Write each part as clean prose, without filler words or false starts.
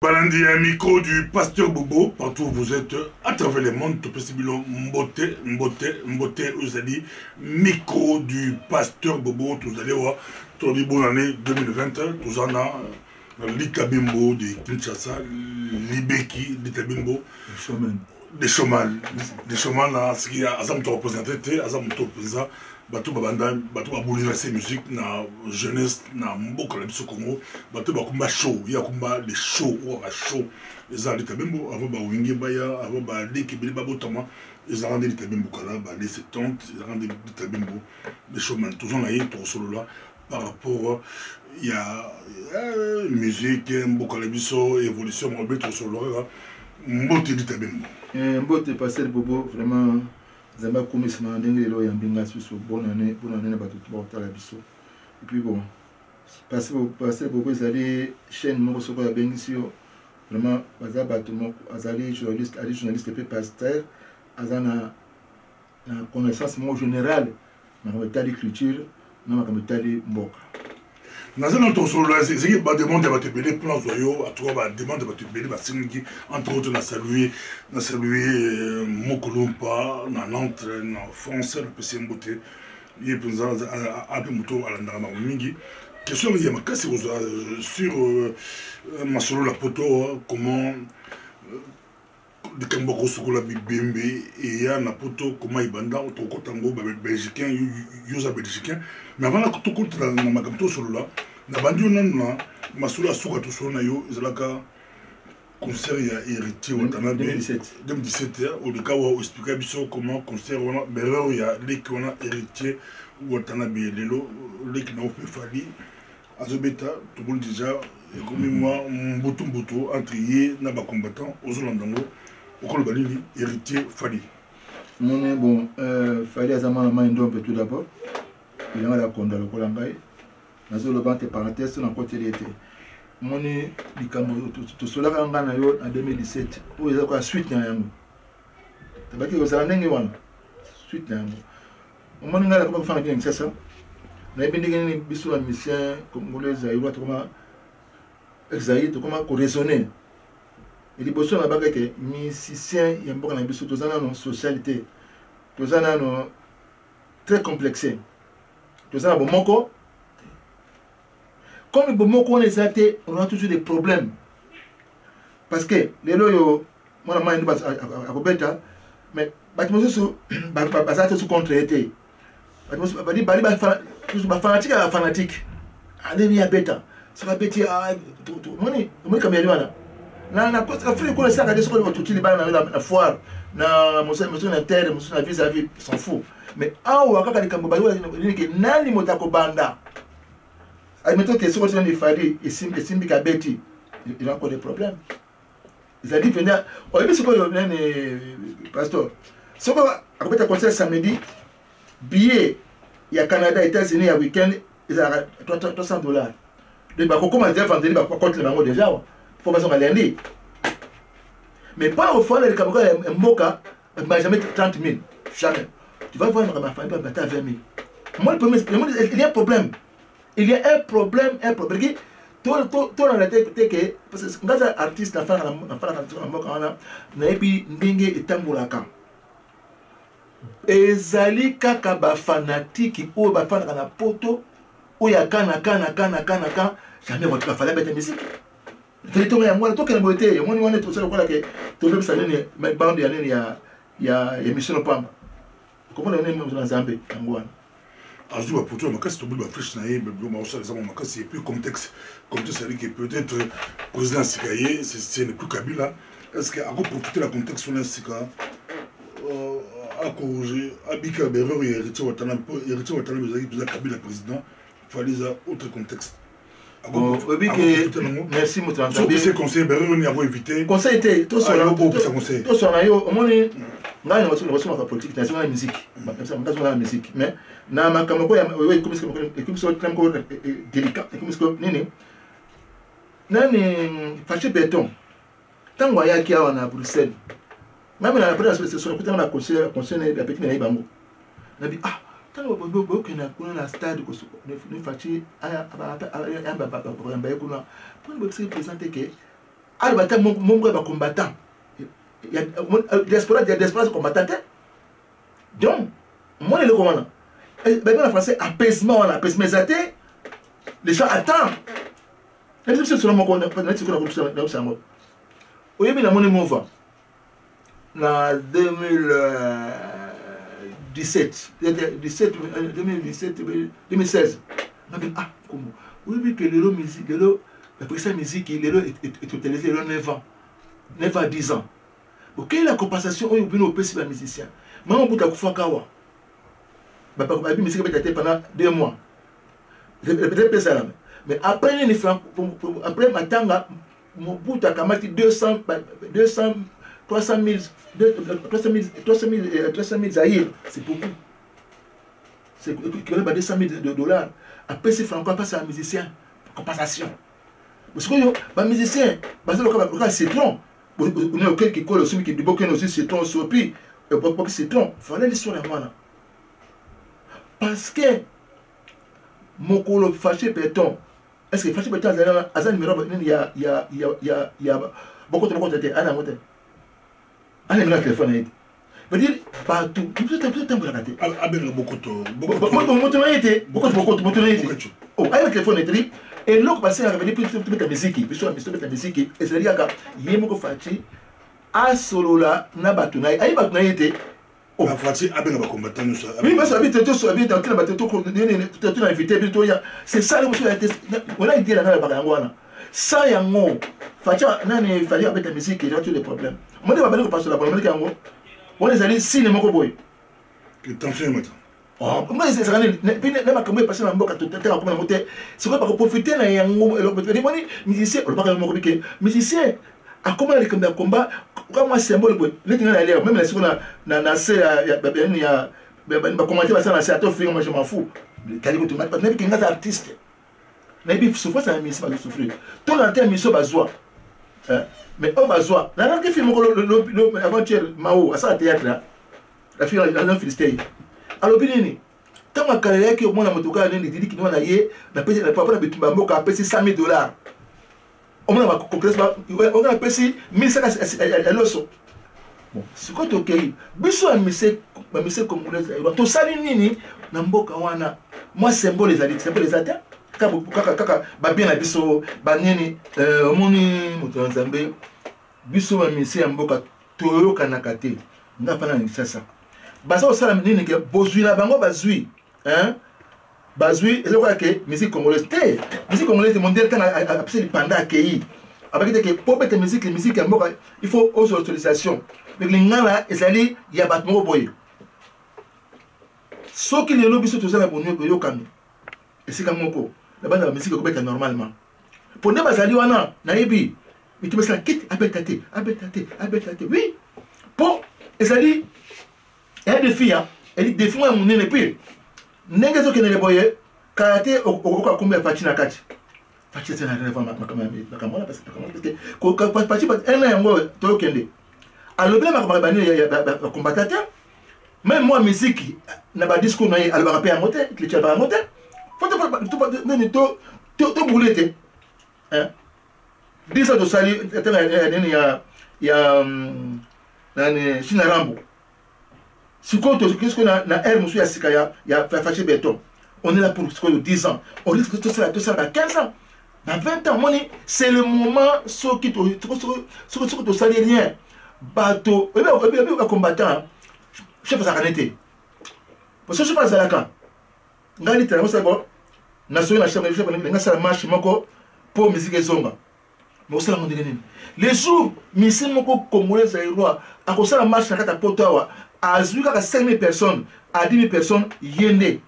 Balandi, un micro du pasteur Bobo, partout où vous êtes, à travers le monde, tout possible, Mbote, vous allez, micro du pasteur Bobo, vous allez voir, tout le bon année 2020, tout en a, Likabimbo de Kinshasa, Libeki, Litabimbo, des chômage, là, ce qui a, Azam te représenté, Azam te représente, bato babanda bato babulira ces musique na jeunesse na mboka la biso Congo bato bakumba show ya kumba les show ou ba show ezali tabembo avant ba wingi baya avant ba leki bili babotama ezali ndi tabembo kala ba les 70 ezali ndi tabembo les showman toujours na yi to solo là par rapport il y a musique mboka la biso évolution mo beto solo là mbote ndi tabembo mbote passer Bobo vraiment Zamba Koumisma, Dengelo, Yambinga, Susso, bonne année, la biso. Et puis bon, passer pour vous allez chaîne Morosoko à Benissio, vraiment, Azali journaliste, et puis pasteur, Azana connaissance more générale, dans la culture, dans la mboka. Dans un autre solo, c'est qui va demander à te payer plan zoyo, à toi va demander à te payer va signer entre autres na saluer Mokolompa, na Nantes, na France, le PC Mbote, il est présent à Muto à la Ndama Mingi. Question il y a ma casse sur ma solo la poto comment de Kamboko Sokola Bibembe et il y a na poto comment ibanda au Kotango belgicain yosa belgicain mais avant la koto contre na makamto solo là na bandi on ma solo asuka to solo na yo ezalaka concert ya héritier au Tana 2017 au cas où expliquer biso comment concert on a berreur ya lek on a héritier ou Tana Lelo lek na ope fali azobeta tout le monde déjà comme moi mbutu entre yé na ba combattant aux Hollandais au Balili, héritier Fali. Mon bon, Fali Azama la main d'homme tout d'abord. Il a la conda le Kolangai. Nazo le bante parenthèse dans côté d'été. Mon est du Cameroun, tout cela en 2017. Où il y a quoi suite na yango. Tabaki aux Alandais wana. Suite na yango. Mon est là comme faire bien ça. Na bien des biso musicien congolais aïwa comment exaïe comment raisonner. Il y a besoin de musiciens, il y a beaucoup de socialité, très complexé. Comme le Bomoko on a toujours des problèmes. Parce que les loyaux, moi, mais je suis contre-été. Fanatique à fanatique. Il y a bêta. Ça va bêter à. Na Afrique ko ça ka desko ko tutili bana na foire na monsieur na terre monsieur na vis-à-vis s'en fout mais awa kaka likambo ba ni ke nani motako banda ay meto ke soko tani fadi isimbi ka beti il a encore des problèmes ils a dit venir o ebi soko yo nene pasteur soko akobeta concert samedi billet ya Canada États-Unis ya week-end ils a $300 de ba ko commencer vendredi ba compte le bango déjà faut pas lundi. Mais pas au fond, les Camerounais, un moka, jamais 30 000. Jamais. Tu vas voir ma famille, va mettre 20 000. Moi, il y a un problème. Il y a un problème. Tout dans la tête, parce que quand un artiste n'a pas de ezali kaka ba fanatique ou ba fan na poto ou ya kana jamais votre fallait mettre musique. Territoire ya mwana toke na bote ya mwana tout ça lokola ke to be sa nini mais bande ya nini ya émission pamba comment on est même dans Zambie ngwana azuba poto makasi to ba fresh na yé mais ma osala sama makasi et puis contexte c'est que peut-être président Sikaye c'est ne plus Kabila est-ce que à profiter la contexte on a Sika à corriger abika berreur et héritier watana mais Kabila président fallait ça autre contexte. Bon, merci mon frère. Ce conseil, on a évité. Conseil était tout sur la yo. Au moins, on a une politique, la musique. La musique. Mais na makamoko ya comme ça très délicat. Comme nini. Nani fâché béton. Tant voyage qui a à Bruxelles. Même la première session, quand on a conseillé la petite naïe bango. On a dit ah. Quand on a un stade, on a fait un peu de temps. al bata mon ba combattant il y a diaspora combattant donc moi le comment ben en français apaisement apaisement les gens attendent les gens sont mon qu'on a dit qu'on a ça moi oui mais la monnaie move na 2016 ah comment oui que le musique le après ça musique il est utilisé le 9 ans 10 ans ok la compensation on vient au PC musicien mais on peut faire kawa papa abi musique peut être pendant 2 mois peut-être ça mais après les francs après matanga mon bout à kamati 200 300 000 zaïr, c'est beaucoup. C'est équivalent à 200 000 $. Après, c'est franco, passe à un musicien. Compensation. Parce que les musiciens, le cas citron, on a quelqu'un qui colle aussi, qui dit que nous citron, sopi, et pour que citron, il fallait l'histoire à moi. Parce que mon colo fâché péton, est-ce que fâché péton, il y a beaucoup de monde qui étaient à la montée. Allez, le téléphone. Je veux dire, partout, tout le temps, vous l'avez. Beaucoup de oh, avec le téléphone, et l'autre passé à revenir plus de la musique, puis sur la musique, et c'est-à-dire que il y a beaucoup de fatigue, à solo là, n'a pas tout, aïe, pas tout, été. Oh, la fatigue, avec le combattant, nous sommes. Oui, parce que habite tout sur habite dans le bateau, tout invité, c'est ça, on a été là dans la Bagangwana. Ça, il y a un mot. Fatigue, il fallait avec la musique, il y a tous les problèmes. Moi, je vais pas passer la problème, on est allé cinéma boy. Que tension maintenant. Oh, moi c'est ça. Puis les ma comment passer la mboka tout à l'heure comme monter. C'est quoi pour profiter là yango et l'autre petit moni musicien, on parle mon compliqué. Musicien a comment les combat comme un symbole boy. Les gens là même la seconde na c'est ya ba commenter ça na c'est à toi faire moi je m'en fous. T'as dit que tu m'as pas n'est qu'un artiste. N'a pas souffrir ça musicien pas souffrir. Tout l'antenne musicien bazoi. Mais on va voir. La langue film avant-hier, Mao, à ça théâtre là. La fille a un Philistine. Alors, Binini, tant que carrière qui au moins la motoka, il dit qu'il doit aller, la paix, la papa, la Bambo, qui a payé $100 000. On a compris, on a payé 1500 $. Bon, c'est quoi ton pays? Biso a mis congolais, tout ça, Nini, Namboka wana, moi, symbole les adultes, symbole les adultes. Kaka babien na biso banini omoni moto nzambe biso ba misi ya mboka toyoka na kate nga pana ni sasa basa osala nini ke bozwi na bango bazwi bazwi ezoko ke musique congolaise mondiale kana apesi panda akei abaki te pour mettre musique ya mboka il faut aux autorisations mais lingala ezali ya bato moko boye soki lelo biso tozala bonyo koyokami esika moko la bande de musique est normalement. Pour ne pas aller wana, naïbi, mais tu me sens quitte, abetate. Oui. Pour, et ça dit, il y a des filles, elle dit des filles à mon nez, puis, n'est-ce pas que les boyers, karaté, au cas combien Fachi na kati. Fachi, c'est la réforme, ma camarade, parce que, Fachi, un an, tu es au Kende. Alors, bien, ma bannière, il y a un combattateur, même moi, musique, n'a pas discours, elle va rappeler à monter, tu vas à monter. Tout brûlé. 10 ans de salut, il y a Chinarambo. Si qu'est-ce qu'on a air, monsieur Sikaya, il y a fâché béton. On est là pour 10 ans. On risque tout ça à 15 ans. Dans 20 ans, c'est le moment ce qui te salit rien. Bateau, et bien, combattant, chef à Kanete. Parce que je passe à la camp. Ngali tellement ça bon. National chambre chef na sala marche moko pour musique zonga. Mais au salon de les jours musique moko congolais zaïrois a ko sala marche na kata potawa a zuka ka 5000 personnes à 10 000 personnes yende. Mais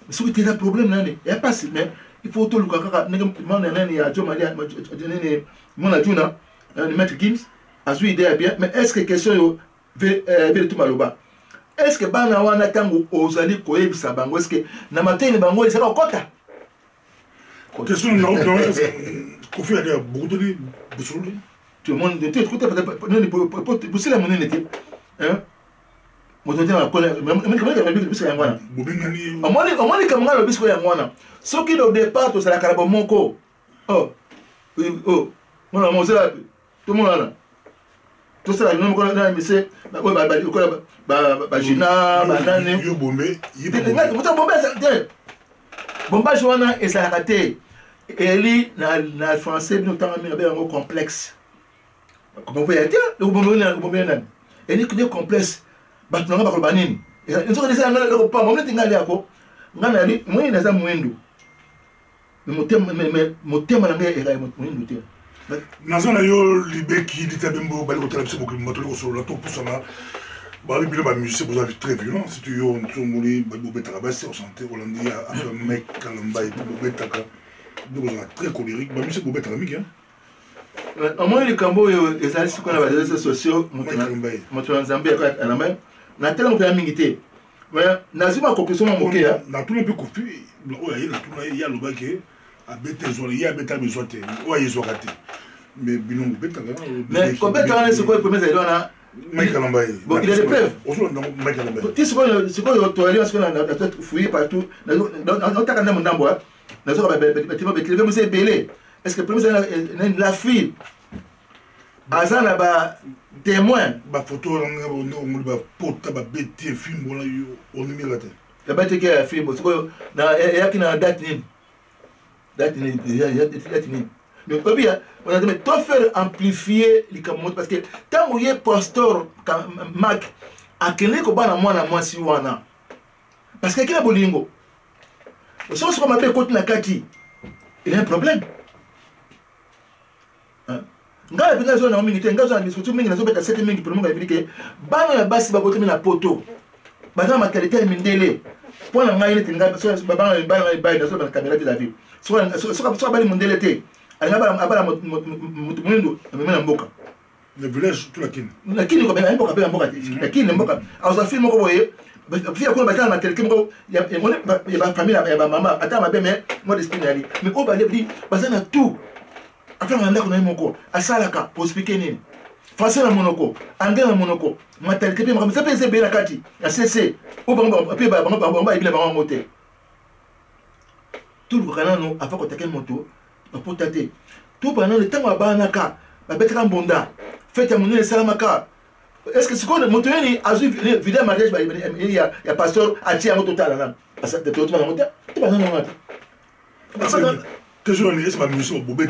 ce qui est un problème là, il y a pas si mais il faut tout le kaka nani ya Jo Maria nani mona juna le maître Gims a zui idée bien mais est-ce que question yo tout maloba est-ce que bana wana tango ozali koyebisa bango est-ce que na matene bango ezaka okota question non Kofi a beaucoup de boussole tout le monde tout écoute pour la monnaie n'était hein moto tena kona même biso ya ngwana omoni kamanga lo biso ya ngwana soki au départ to sala karabo moko mona mozela tout le monde là. Tout ça, nous avons mis ça, Gina, Banane. Yo bombé, il est bombage wana ezalaka te eli na français notamment un complexe kombo ya te le bombe nani eli que complexe bato nanga bakoloba nini nzoka desa ngala ko pa momene tingali yako ngana ali mweni naza mwendu motema na ngai era mwendu te naza na yo libeki litabembo bali kotala biso mokili moto likosolola to pusana bah, les musiciens, vous avez très violent. Si tu es chanté Hollandi, un mec, Kalamba, et très colérique. Bah, monsieur Bobet Talamique, hein. Au moins, les Cambo, les analystes qu'on a des réseaux sociaux, mon Zambie, à la main, n'a tellement pas amiguité. Mais, Nazima, conclusion, mon moqué, hein. N'a tout le peu coupé. Il y a le bac, à Bété, il y a Bété, mais soit, ouais, ils ont raté. Mais, bilan, Bété, mais, quand Bété, c'est quoi le premier zéro, là? Bon, il a des preuves. Tu sais ce qu'on a toilé, parce qu'on a fouillé partout. Est-ce que le premier la fille, Azan a témoin. La photo, on a porté un bêtise, film, on a mis la tête. La bêtise qui est un film, il y a qui n'a date ni. Date ni. Mais on a dit, mais toi faire amplifier les camouflages parce que tant que le pasteur Mac a quelqu'un qui a moi si wana parce que qui a bolingo si on se remet côté na kati il y a un problème ngala binga zo na mingi te ngazo na discussion mingi na zo beta 7 mingi pour mo ngabili ke bana ya basi ba côté na poto bana matalité mindele pour na ngai ni tinga so bana ba na so na caméra vis-à-vis so ba ni mindele te abala mutu amemena mboka le village tout lakini kwa bena mboka lakini mboka auza film ko boye fia ko batala na quelqu'un ko ya famille ya mama ata mabe mais moi destinali mais o bale bi bazana tout afin nganda ko na moko asalaka pour expliquer nini français na monoko anglais na monoko matalité pe mama ça peut être bien kati ya cc o bango pe ba ibila bango moté tout le canano afin ko taker moto pour tâter tout pendant le temps à banaka la bête en bonda faites à mon nez salamaka est-ce que ce qu'on a monté a vu vidéo mariage il y a pasteur à tirer au total là parce que tu vas monter tu vas non que je ne sais pas monsieur Bobet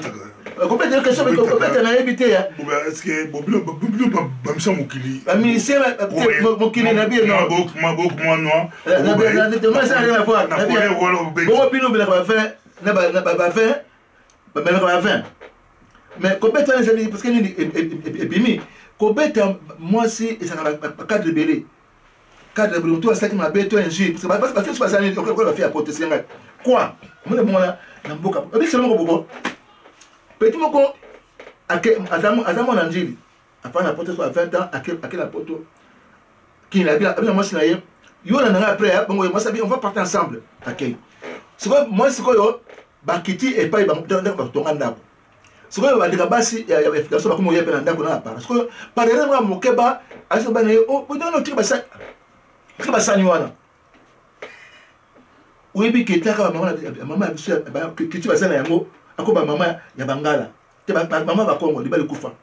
Bobet que ça Bobet na évité est-ce que Bobet bamisa mokili ministère mokili na bien non mabok moi noir na ça rien à voir na bien bon bino bila va faire na ba faire mais Kobeta parce que ni Kobeta moi si et ça cadre belé cadre belé toi ça qui m'a béto un jeu parce que c'est pas ça ni on va faire apporter ça quoi moi na mboka abi seulement ko petit moko azamo na njili afin apporter soit 20 ans à la poto qui n'a bien moi c'est là yo na après bon moi ça on va partir ensemble OK c'est quoi moi c'est quoi yo bakiti et pas tonga ndako sikoyo bandika basi ya efikaso bakomo yepe na ndako na para sikoyo parere mwa mokeba aso bana o bodono tika basani wana webi ketaka mama biso kiti basana yango akoba mama ya bangala te mama ba Kongo libali kufa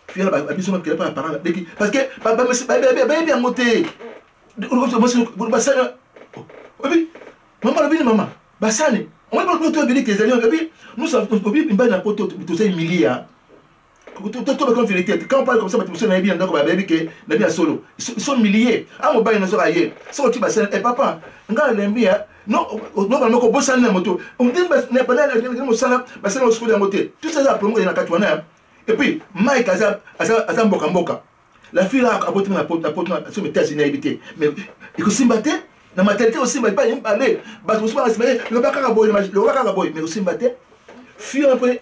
fiera ba biso makela pa para parce que ba bien moté mo basana obi mama bini mama basani on va pas tout dire que les alliés nous savons obi bimba na poto tout ça milia tout comme vérité quand on parle comme ça tu sais bien donc ba baby que na bien solo ils sont milliers à mo ba na so aye so tu basana et papa nga lembia non non ko bossa na moto on dit na pas na mo sana basana au school de moto tout ça ça promo na katwana et puis Mike aza mboka la fille là a porté na poto sur mes tests inhabité mais il faut s'imbattre na maternité aussi mais pas aller parce que souvent le bakaka boy mais aussi mbatté fille un peu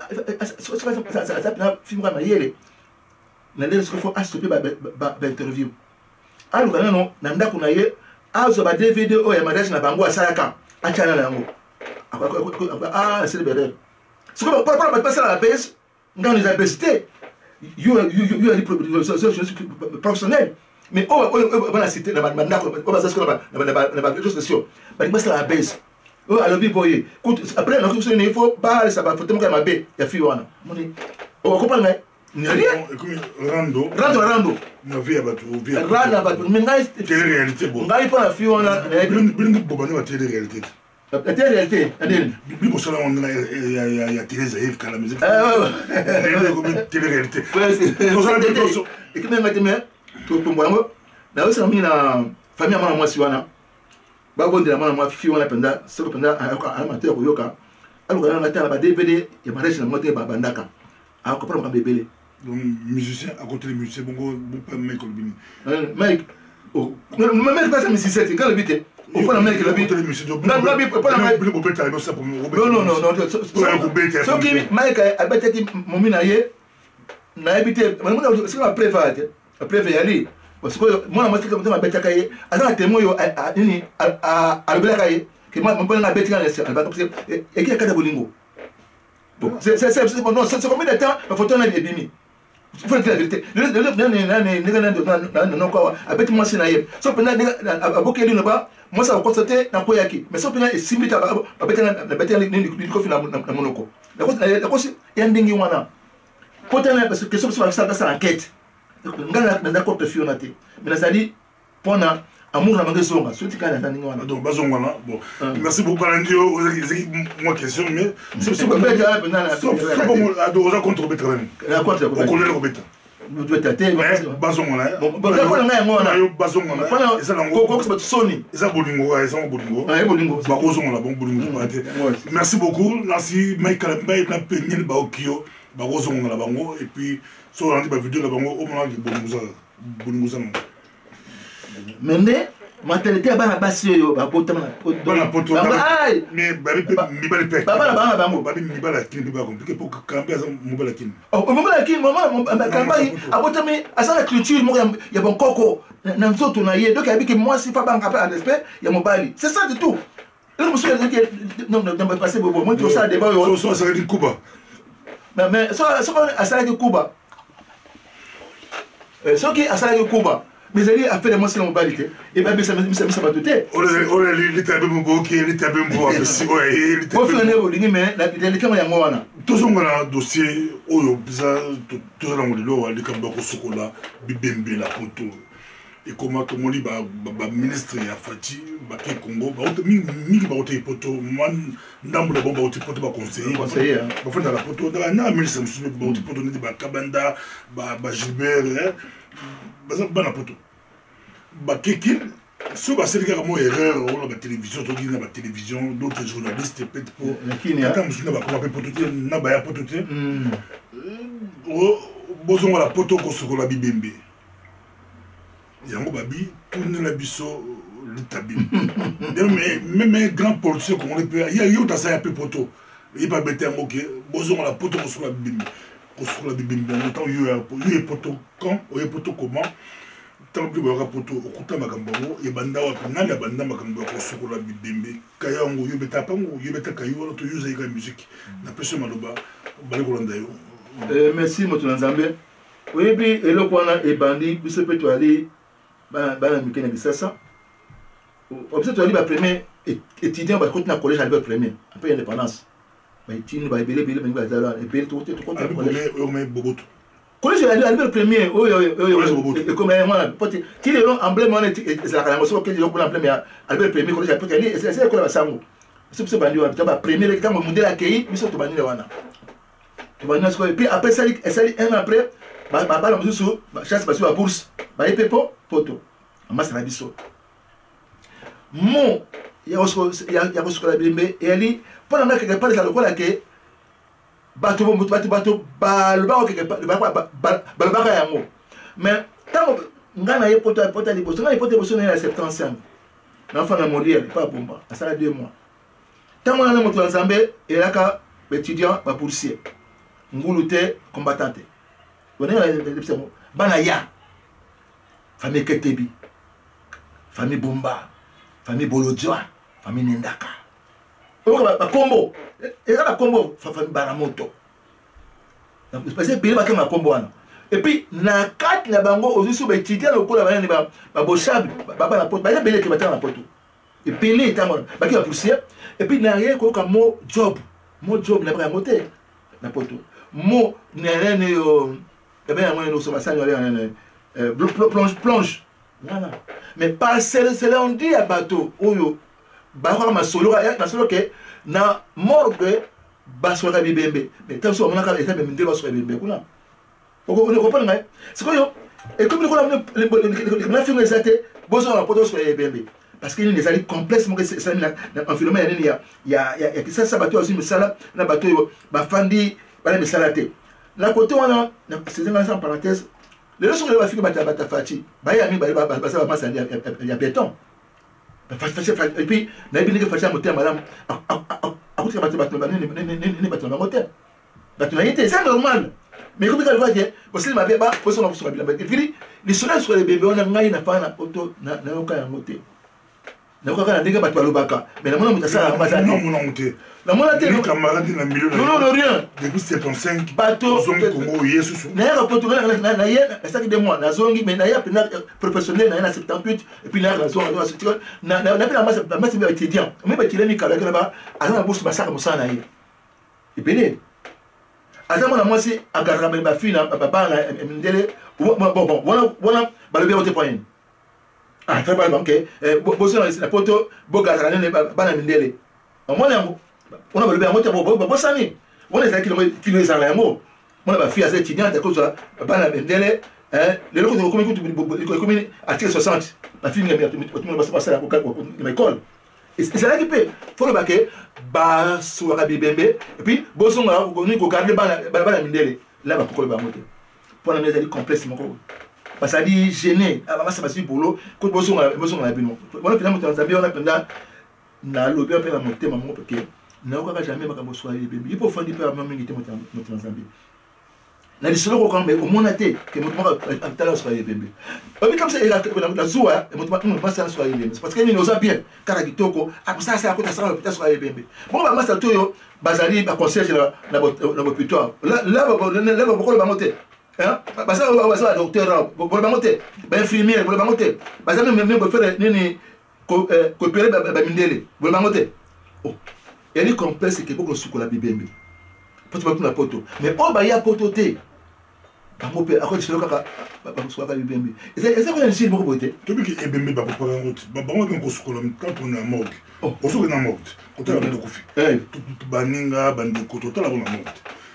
ça film ma yele na les que faut stopper ba interview alu kana no na ndako na ye azo ba DVD o ya mariage na bango asalaka achana na yango c'est le bébé ce que pas ça la base dans les abestés you professionnel mais on a cité na ndako on va ça ce qu'on na réseaux sociaux ba ni la base alors bi boye après il faut pas ça va faut tellement ma bé ya fi wana moni on comprend rien. Rando. Ma vie à battre. Rando à battre. Mais quelle réalité bon. Ngai pas la fille on a. Bring bobane wa télé réalité. La réalité. Adèle. Bi mo sala on ya télé zaïf quand la musique. Ouais. Télé réalité. Non ça plutôt. Et que même maintenant pour moi na aussi na famille mama moi si wana. Ba bon de la mama fille wana penda, ce que penda amateur ko yoka. Alors on a ta ba DVD ya mariage na moté ba bandaka. A ko prendre bébé. Donc musicien à côté des musiciens bon pas mec Olbini. Mike oh même pas ça musicien quand le bité. On prend mec le bité. Non qui Mike a bête mon minaye na habité mon c'est la prévate. La prévate ali parce que moi na que ma bête kaye a témoin yo nini a le kaye que moi mon na bête quand et qui a kada bolingo. Bon, c'est combien de temps la photo n'a pas été mise. Il faut dire la vérité. Moi, c'est naïf. Sauf que moi, ça va constater dans quoi yaki. Mais sauf que c'est simple à bêter du coffre dans monoko. La cause, il y a un dingue wana. Pourtant, parce que ça enquête. D'accord, te fier naté. Mais ça dit, pendant amour na mangé songa surtout quand on est wana donc bazonga là bon merci beaucoup Balandio moi question mais c'est pas bien là c'est bon adorer contre Betra la contre on connaît le Betra nous doit tâter bazonga là bon on a ngona bazonga là et ça lango ko ko soni ça bolingo ça bolingo ah bolingo ba kozonga là bon bolingo merci beaucoup merci Michael Mbaye na penil ba okio ba kozonga là bango et puis so on dit ba vidéo là bango au moment du bolingo ça mais maternité bana basi yo ba poto bana poto ai mais babi mibali pe baba bana bango babi mibala kini ba compliqué pour camper ça mobala kini oh mobala kini maman camper abotami asala culture mo ya bon koko na nzoto na ye donc abi que moi si pas banka pas en respect ya mobali c'est ça du tout le monsieur dit que non pas passer bobo moi tout ça débat yo so ça dit Cuba mais ça asala que Cuba ce qui asala que Cuba mais elle a fait des monstres en mobilité et bien ça va tout est on est l'établi bon qui est l'établi bon si ouais on fait un évoluer mais la quand ya ngwana toujours on dossier oyo bisa toujours dans le lot les kamba ko sokola bibembe la photo et comment tout monde ba ministre ya Fati ba ke Congo ba mingi ba ote photo man ndambo le bon ba ote photo ba conseiller ba fa dans la photo dans na ministre musume ba ote photo ni ba Kabanda ba Gilbert ba na poto ba kekin so ba c'est carrément erreur on la télévision to na ba télévision d'autres journalistes peut-être pour quand musume ba ko ba poto na ba ya poto te bozo la poto ko sokola bibembe yango babi tourner la biso litabi même grand politicien comme on peut il y a yo ta ça peu poto il pas bête en moquer bozo la poto ko sokola bibembe sur la Bible, tant il y a poto quand, il y a poto comment, tant que il y a poto au côté magambo, et banda wa nani banda magambo sur la Bible, kayango yobeta pango yobeta kayo to use la musique, na pese maloba, bali kolanda yo. Merci mon Nzambe. Oui puis elo kwana e bandi biso pe to ali bana mikene bisasa. Observe to ali ba premier étudiant ba côté na collège Albert premier, après indépendance. Mais tu ne vas pas bélé mais ça et puis tout collège Albert premier et comme moi pote ti le nom emblème on est la calamoso que le emblème Albert premier collège après ali c'est quoi la sango c'est bandi wa ta premier quand mon modèle accueilli biso to bandi wana to bandi so et puis après ça un après ba la musu chasse parce à bourse ba epepo poto amasa na biso mon ya ko la bimbe et ali pendant que quelque part ça le quoi là que bato ba le ba quelque ba ya mo mais tant ngana ye poto li boso ngana poto boso na 75 na fa na molière pas bomba ça a 2 mois tant on a moto Nzambe et là ka étudiant ba boursier ngulute combattant on est bana ya famille Ketebi famille Bomba famille Bolodjoa famille Nendaka ba combo et là la combo famille Baramoto parce que pays ba ka combo wana et puis na quatre na bango aussi ba étudiant le kola bana ba bochabi ba na poto ba belé que ba na poto et pelé tango ba ki ba poussière et puis na rien ko ka mo job na ba moté na poto mo nene yo e ben moi no so basani plonge voilà mais pas c'est là on dit à bateau oyo ba ko ma solo que na morgue baso ka bibembe mais tant so mona ka eta be minde baso ka bibembe kuna on ne comprend pas c'est quoi yo et comme on a le film exacté boso na poto so bibembe parce qu'il y a des alliés complexes moi c'est ça un phénomène il y a ça bateau aussi mais ça là na bateau ba fandi ba na salate la côté on a c'est en parenthèse les leçons que va faire bata fati ba ya mi ba ça va passer il y a béton et puis na bi que fati moteur madame à côté bateau ni bateau moteur bateau na été c'est normal mais comme quand je vois que parce qu'il m'avait pas pour son sur la et puis les soleils sur les bébés on a ngai na fa na auto na oka ya moteur na oka na ndenge bateau alobaka mais na mona mutasala ngasa non mon onté la mona te camarade na milieu non rien depuis 75 bateau zongi Congo yesu na ya poto na ye ça qui de moi na zongi mais na ya professionnel na 78 et puis na zongi na pe na masse ba étudiant mais ba tilemi kala kana ba ana bourse ba saka musana ye et puis ata mona moi si agarra ba fina ba na ndele bon voilà ba le bien au point ah très bien OK boso na poto bogarra ne ba na ndele moi on a le bien moto bo sani on est kilo ezala yango mona ba fille étudiante ko ça ba na ndele les locaux de commune article 60 la fille ngi tout ba passer à l'école et c'est là qui peut faut le baquer ba suwa bibembe et puis boso nga ko ni ko garder ba na ndele là ba ko le ba moto pour la maison complexe moko parce que dit gêné avant ça passer boulot ko boso nga bino on finalement dans Zambie on a pendant na lobby pe la montée maman parce que na oka jamais makambo soit bébé il faut faire du peu à maman qui était monté dans Zambie na lisolo ko quand mais au monaté que moto atala soit bébé et comme ça la zoa moto pas ça soit bébé parce que ni osa bien kara kitoko après ça côté ça peut-être soit bébé bon ba masa toyo bazali ba concierge na hôpital là ba ba monter hein ba ça docteur ba monter ba infirmière ba monter ba ça même faire nini coopérer ba mindele ba monter oh il y a complexe que beaucoup sur la bibembe poto ba kuna poto mais o ba ya poto te bango pe ako diselo kaka ba sur la bibembe et c'est quoi une moko boté to bi ki ebembe ba papa route ba bango ko sukola quand on est mort o so na mort ko ta ba ko fi tout baninga bandiko to la bona mort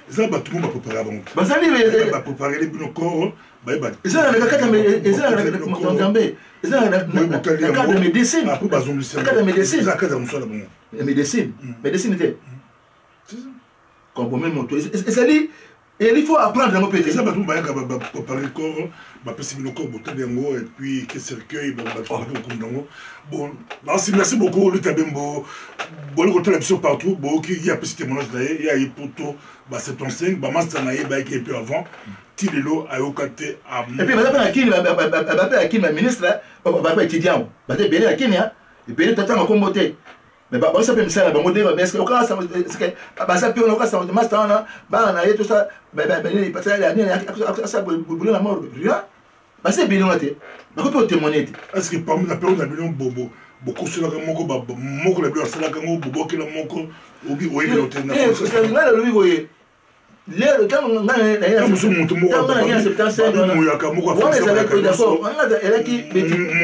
ça ba tout ba préparer bango ba sali ba préparer les bino corps ba ba ça na kaka mais ça na Nzambe ça na cadre médecine après ba zombi ça cadre médecine ça cadre musala bon médecine était comme même moto et ça dit il faut apprendre à me ça ba tout ba préparer le corps ba pesi bino corps botal yango et puis que cercueil ba ko ndango bon merci beaucoup le tabembo bon ko tala biso partout bon qui y a petit témoignage d'ailleurs il y a poto ba 75 ba master na ye ba qui un peu avant Tilelo a okate à et puis ba kini ministre ba étudiant ba te bien la Kenya et puis tata makombote mais ba ça peut me ça ba modèle mais est-ce que ça c'est que ba ça peut on ça master na ba na tout ça ba il passe la année ça boulot la mort rien ba c'est bien noté ba ko témoigner est-ce que parmi la période d'abelon bobo beaucoup sur la moko ba moko la bio sala kango bobo ki la moko obi oyi le hôtel na c'est là le voyez le temps on a muso muntu moko muyaka moko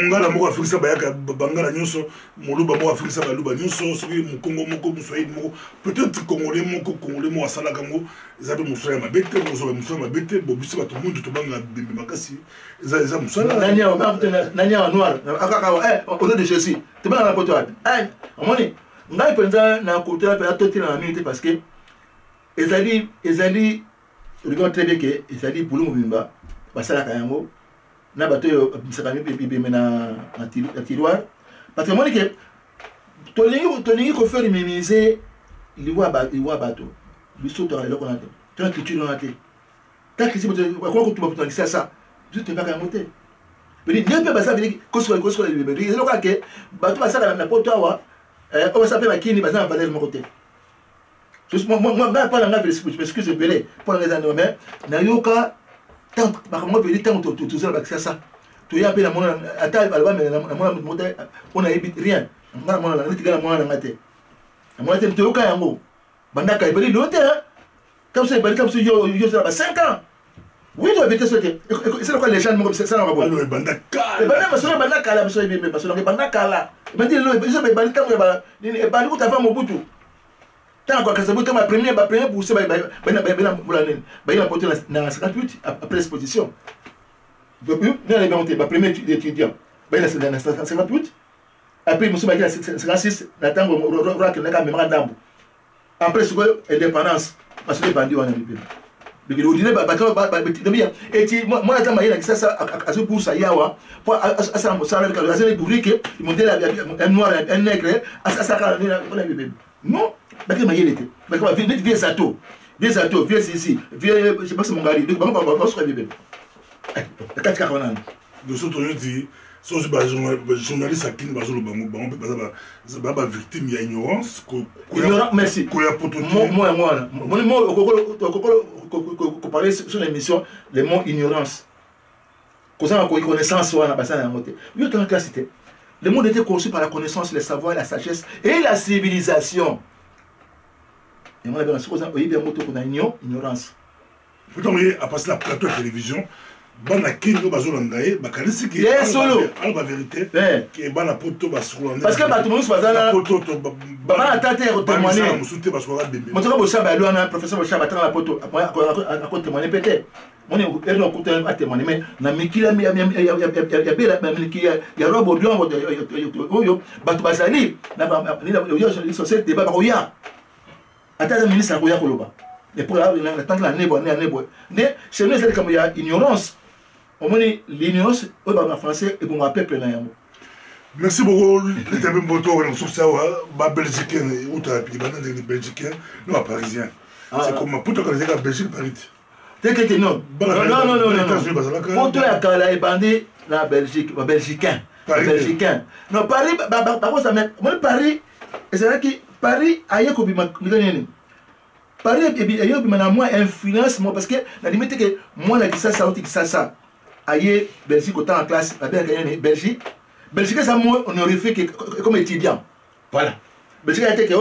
mungala moko afirisa bayaka bangala nyonso moluba moko afirisa baluba nyonso soki mukongo moko muswahili moko peut-être congolais moko asalaka ngo eza pe mosala ya mabe te mosala ya mabe te bobiso bato mundu tobanga bembe makasi eza mosala nani awa noir akaka au nom de Jésus tobanga na poto wapi omoni ngai mpenza na kotela mpe atotela na minute parce que ezali regarde très bien que ezali boulot mobimba basalaka yango na bato oyo bisaka bibeme na tiroir parce que moni ke tolingi kofaire minimiser liwa bato biso toka eloko na te tona culture na te takisi bakoma kotuba kotangisa sa biso tebaka yango te beli nde mpe baza bili kosola bibeme eloko ake bato basaka na poto awa oyo basa mpe bakini baza na valeur moko te moi pas la excuse belé pour les années mais nayoka tant par moi veut dire tant tout ça avec ça tu y a bien mon attaque alba mais moi on a rien moi la ngati gana moi ngate moi te toyoka yango banda ka beli lote Comme ça, comme ça, yo, 5 ans. Oui, tu as évité ce que. C'est quoi les gens, c'est ça, on va alors, banda kala. Le banda, parce que banda kala, parce que banda kala. Il dit, ils ont des banda, ils banda, tu as fait mon boutou. Tant que ça, ma première pour ça, il a porté dans 58 après l'exposition. Nous, on a monté, ma première étudiant. Il a 58. Après, il a 56, il a tant que après, c'est quoi l'indépendance? Parce que les bandits, on a mis. Donc, il dit, et tu, moi, la tamaïe, ça, à ce pour ça, yawa, pour à ça, avec la bourrique, il montait un noir, un nègre, à ça, non, parce que maïe était. Parce que vieux Zato, vieux ici, vieux, je sais pas si mon gars, donc, on va se réveiller. Le 4 40 de ce que je dis, si les journalistes qui sont pas victimes de l'ignorance, merci. Moi, qu'on parlait sur l'émission, les mots ignorance. Qu'on a connaissance, on a passé à la montée. Oui, dans la classe, le monde était conçu par la connaissance, le savoir, la sagesse et la civilisation. Et moi, on a ignorance. Pourtant, à passer la plateau de télévision, bana kingo bazolandaye bakanisi ki solo ala ba vérité que bana poto basolandaye parce que batu musu bazana poto to bana tata ko témoigner musute basola bembe motoka bo shaba lo na professeur bo shaba tanga poto ko témoigner peut-être moni erno ko témoigner mais na mikila ya bela mikila ya robo blanc oyo batu bazali na yo société débat ko ya ata ministre ko ya ko loba et pour la tant que la nebo mais chez nous c'est comme il y a ignorance. On dit l'ignorance en français et pour un peuple là. Merci beaucoup. Les amis moto sur ça ba belgicain ou ta puis les belgicains nous parisiens. C'est comme pour toi quand les Belgique Paris. T'es non. Non. Pour toi la et bandé la Belgique, belgicain. Belgicain. Non Paris par contre ça met Paris et c'est là que Paris a yako bima ngani. Paris et yo bima na moi influence moi parce que la limite que moi na ça ou ça aïe Belgique autant en classe la Belgique ça moi honorifique comme étudiant voilà Belgique a été que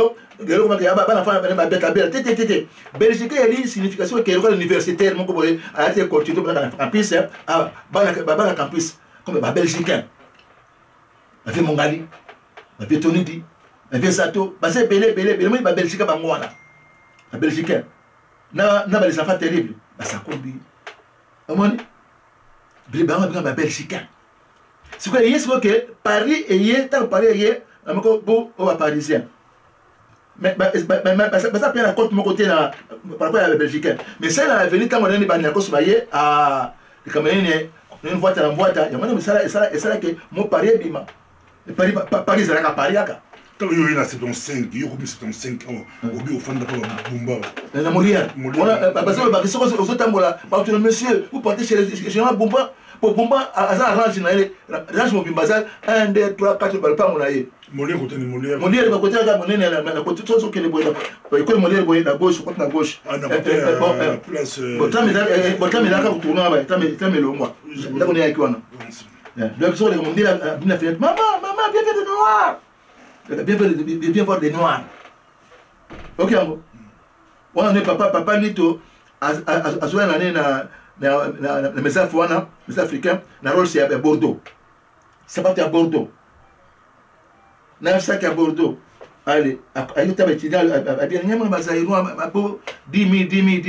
gero comme que ba fa ba beta tété Belgique il y a une signification que l'école universitaire mon ko a été continué dans campus ba campus comme ba belgicain ba fait Mongali ba fait Tonidi ba fait Sato ba c'est belé moi ba Belgique ba ngwana ba belgicain na ba les enfants terribles ba ça combi amoni les Belgicains. C'est quoi que Paris est tant Paris est un peu parisien. Mais ça prend la compte mon côté par rapport à la Belgicain. Mais ça la venue quand on est banni à cause à comme une voiture en boîte. Il y a même ça que mon Paris est bima. Paris c'est la Paris aka. Quand il y a 75, il y a 75 ans, au fond de la Bumba. La Molière. Parce que aux autres là, monsieur, vous partez chez les gens Bumba. Pour Bumba, à ça arrange mon bimbazal 1, 2, 3, 4 balles par mon aïe. Molière côté de Molière. Molière côté de la monnaie, la côté tout ce que les boys là. Molière la gauche, côté la gauche. Ah d'accord. Place. Botam il a qu'à tourner là, t'as le moi. Là on est avec quoi. Donc sur les on dit la fenêtre, maman, viens faire de noir. Bien voir des noirs. Ok, on est papa Nito, à jouer l'année na mes africains, mes africains, na rôle c'est à Bordeaux. C'est pas à Bordeaux. Na sac à Bordeaux. Allez, aïe t'as étudié à bien n'y a pas ça iro à po 10 000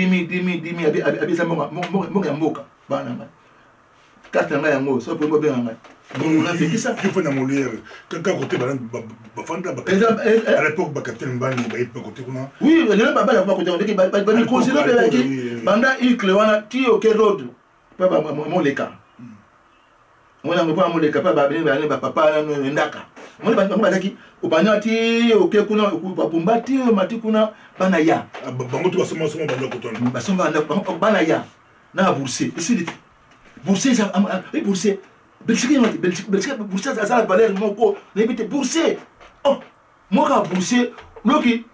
abi ça mon moka bana ma 4 ans yango so pour bien ma on a fait qui ça il faut na Molière quelqu'un côté bafanda à l'époque bakatel mbani ba côté kuna oui le baba la côté on dit que ba ni considérer là qui banda il clewana ti au road pas ba mon leka on a pas mon leka pas ba papa na ndaka on ba ki obanya ti au kuna ba bomba ti mati kuna bana ya bango to basoma banda côté ba somba bana ya na bourser ici bourser ça bourser Belgique bourser ça la valeur mon ko n'habite bourser oh moi quand bourser loki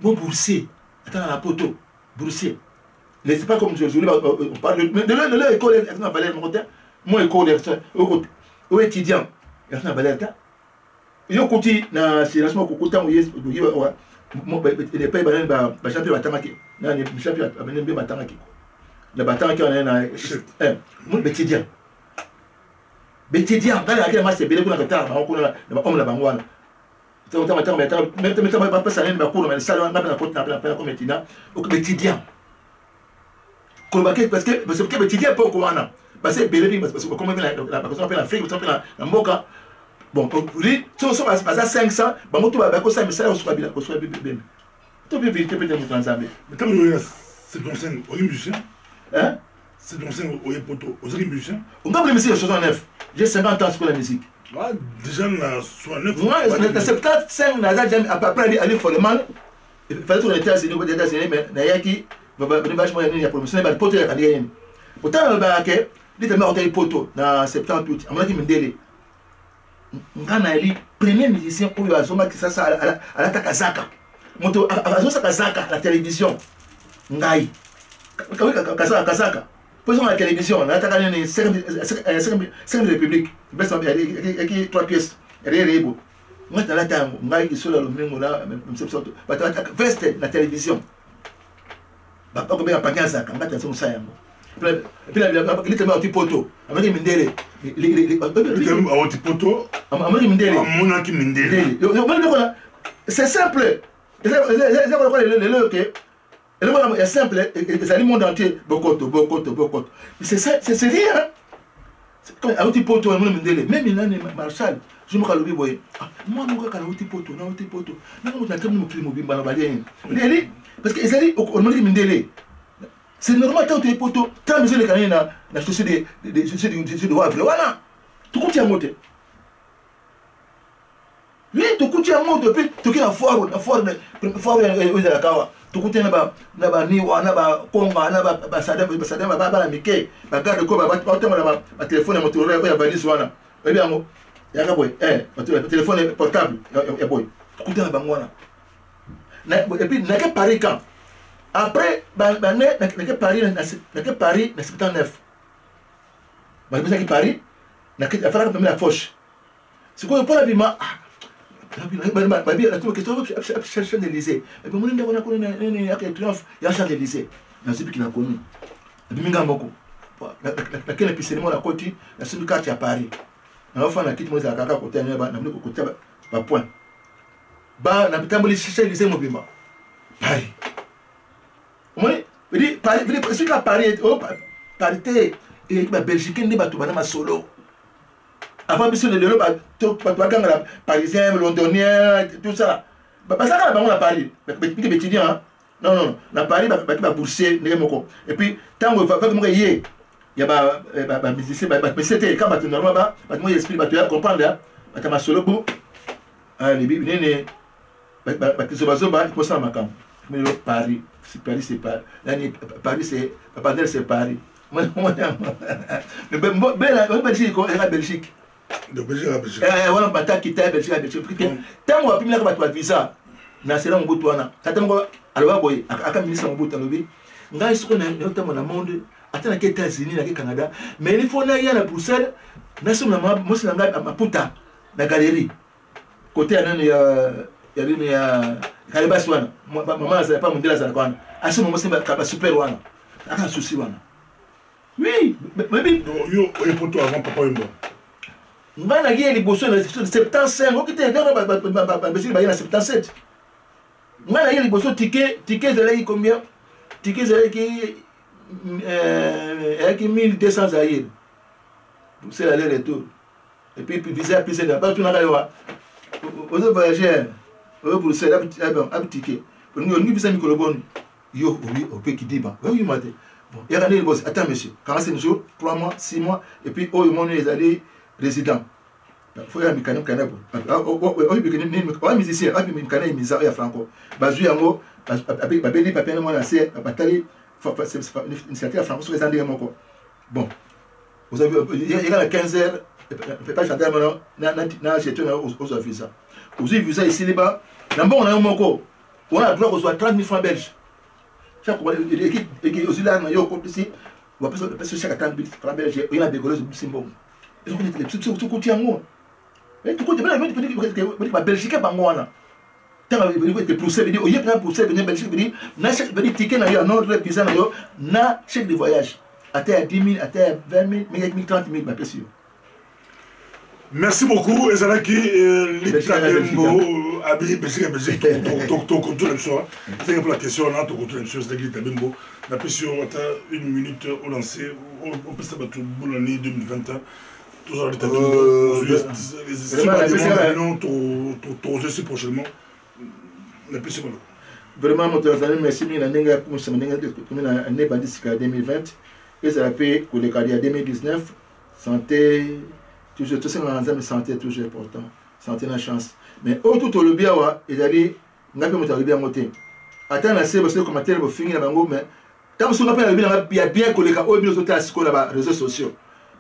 bon bourser attends la poteau bourser mais c'est pas comme je on parle de l'école avec la valeur mon côté moi école au étudiant il y a une valeur là yo côté na c'est laisse-moi côté on y les pays champion batangaki na ni champion abene batangaki le batangaki on est na mon bétidian dans la match belé kuna kata ba ko na ba homme la bangwana to ta mata meta ba pesa nini ba ko na sala na na kota na ko metina o bétidian ko ba ke parce que bétidian pas ko wana parce que belé parce que comme la personne appelle l'Afrique on appelle la mboka bon lui si on va passer 500 ba moto ba ko ça mais ça on soit bien tu peux vérifier peut-être dans Zambie mais quand c'est ton scène on est musicien hein c'est ton scène au poto on est musicien on va me musique 69 j'ai 50 ans sur la musique ah déjà na 69 moi na 75 na jamais après aller follement il fallait qu'on était assis aux États-Unis mais na yaki vachement ya promotion ba poto ya kadieni pourtant ba ke dit me hotel poto na 78 amaki mindele ngana ali premier musicien oyo azoma ki sasa ala takazaka moto azosa kazaka la télévision ngai kazaka position la télévision na taka ni 5 république best qui 3 pièces rebo ngata la tango ngai isola lomengo la msepsoto batata veste la télévision bapa ko be apanyasa ngata so musayango puis il était au poto avec mindele il était au poto avec mindele amona ki mindele c'est simple c'est simple c'est le monde entier bokoto c'est rien comme au poto amona mindele même nani Marshall je me kalobi boye moi mon gars au poto na mo na comme mo primo bimba na balien parce que c'est au mindele c'est normal tant que poto tant mesure les canina na chaussée de wavre voilà tout coûte à monter oui tout coûte à monter puis tout qui la foire de la kawa tout coûte na ba ni wana ba konga na ba sada ba la mike ba garde ko ba ba téléphone Motorola ya valise wana ebi yango ya ka boy téléphone portable ya boy tout coûte na bangwana na et puis na ke Paris quand après Paris na 79 Paris na la foche c'est quoi pour la bima chercher l'Élysée et puis mon ndako na ko na triomphe ya Champs-Élysées na zipi kina connu et puis minga moko na kele piscine mo na koti na sibi carte ya Paris na fa na kiti mo za kaka côté na ba na mliko côté ba point ba na bitamboli Champs-Élysées mo bima Paris moi je dis Paris qu'à Paris parité et la Belgique n'est pas tout ma solo avant monsieur le lelo tout la parisien londonien tout ça parce que là on a Paris mais étudiant non la Paris ba boursier moko et puis tant va comme y a ba musicien mais c'était quand tu normal ba moi explique ba tu comprendre ba ma solo bon les bibine ba tu zoba il faut ça makam mais Paris c'est pas Paris c'est Paris c'est Paris mais Belgique la Belgique de Belgique on va quitter Belgique tant on va plus la visa na sera mbutu wana tata ngo alwa boy aka ministre mbutu lobi ngai siko na notamment na monde atana ke États-Unis na ke Canada mais il faut na ya na Bruxelles na sima na mosi na ngai maputa na galerie côté anani ya lini ya kalibasi wana mama za pa mundela za kwana asimo mosi ba super wana aka souci wana oui mais yo poto avant papa yemba ngana yeli boso na 75 okite na ba besili ba na 77 ngana yeli boso ticket de là combien ticket de là qui 1200 zaïre c'est l'aller retour et puis visa puis c'est là-bas tout na kaiwa aux voyageurs pour ça un ticket pour nous visa mikoloboni yo oui au pays qui dit bah oui maté bon il y a des boss attends monsieur 45 jours 3 mois 6 mois et puis oh mon les allés résidents faut y a mécanique canabo oh musicien ah mécanique misa ya franco bazu yango avec babeli papier moi na c'est batali initiative franco sur les andés moko bon vous avez il y a 15 heures pas chanter maintenant na jeter aux visa aux visa ici là-bas na bon on a moko on a droit aux 30 000 francs belges chaque équipe aussi là yo ko ici on va passer chaque 30 000 francs belges il y a des gros symbole et donc tout côté yango et tout côté même petit Belgique bango wana tant que poussé veut dire au lieu de pousser venir Belgique veut dire na chèque veut dire ticket na yo un autre visa na yo na chèque de voyage à 10 000 à 20 000 mais 30 000 ma pèse. Merci beaucoup ezalaki Litabembo abi Belgique to contrôle l'émission c'est pour la question là to contrôle l'émission c'est Litabembo la pression une minute au lancer on peut savoir tout bon année 2021 toujours Litabembo les prochainement la pression vraiment mon travail merci bien nenga pour ce nenga comme na année bandisika 2020 et ça a fait pour le carrière 2019 santé toujours tout ça dans santé toujours important santé na chance mais autour le bien wa ezali ngapi moto le bien moté attends na c'est parce que commentaire bo finir na bango mais tant que on appelle le bien bien koleka o bien autres asiko na réseaux sociaux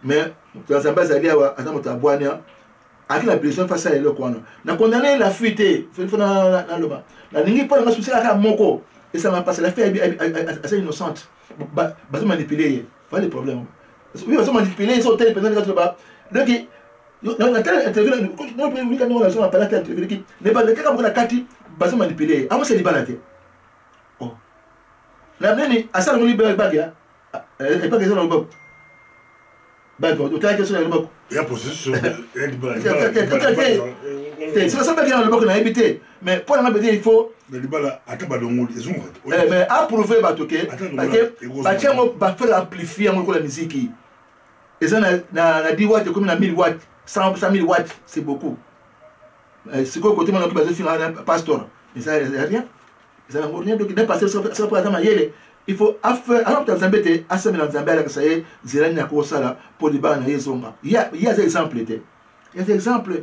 mais dans un bas ali wa attends moto abwania avec la pression face à le kwana na condamner la fuite faut na loba na ningi pas na souci la moko et ça m'a passé la fait assez innocente ba manipuler pas de problème oui on manipuler ils sont tels pendant que là donc dans la telle interview non plus quand on a sur la interview qui ne pas le cas comme la carte base manipuler à moi c'est libéré oh la nani à ça on libère bagia et pas que ça dans le bob bag tu as question dans le bob il y a processus et libéré c'est ça pas dans le bob on a évité mais pour la dire il faut le libéré à tabalongo ils ont mais approuver batoké parce que ba faire amplifier la musique et ça na 10 watts comme na 1000 watts 100 000 watts c'est beaucoup c'est quoi côté mon occupation finale pasteur mais ça rien ça n'a rien donc de passer ça pour attendre il faut faire alors dans Zambie à semaine dans Zambie ça y est zéro na ko sala pour les bana yezonga il y a des exemples il y a des exemples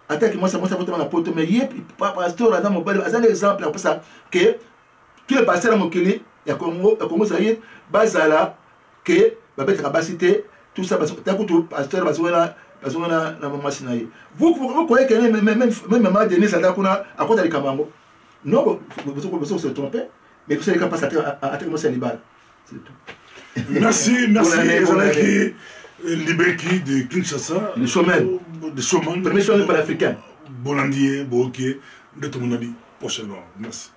attaque moi ça peut na poto mais il pasteur dans mon bal ça des exemples pour ça que tous les pasteurs mokili ya Congo ça y est bazala que ba bête capacité tout ça parce que tout pasteur parce que na machine là vous croyez que même maman Denis ça kuna à côté de Kamango non vous se tromper mais vous savez quand passe à moi c'est libal c'est tout merci Libeki de Kinshasa le showman premier showman panafricain Bolandier Boké de tout le monde prochainement merci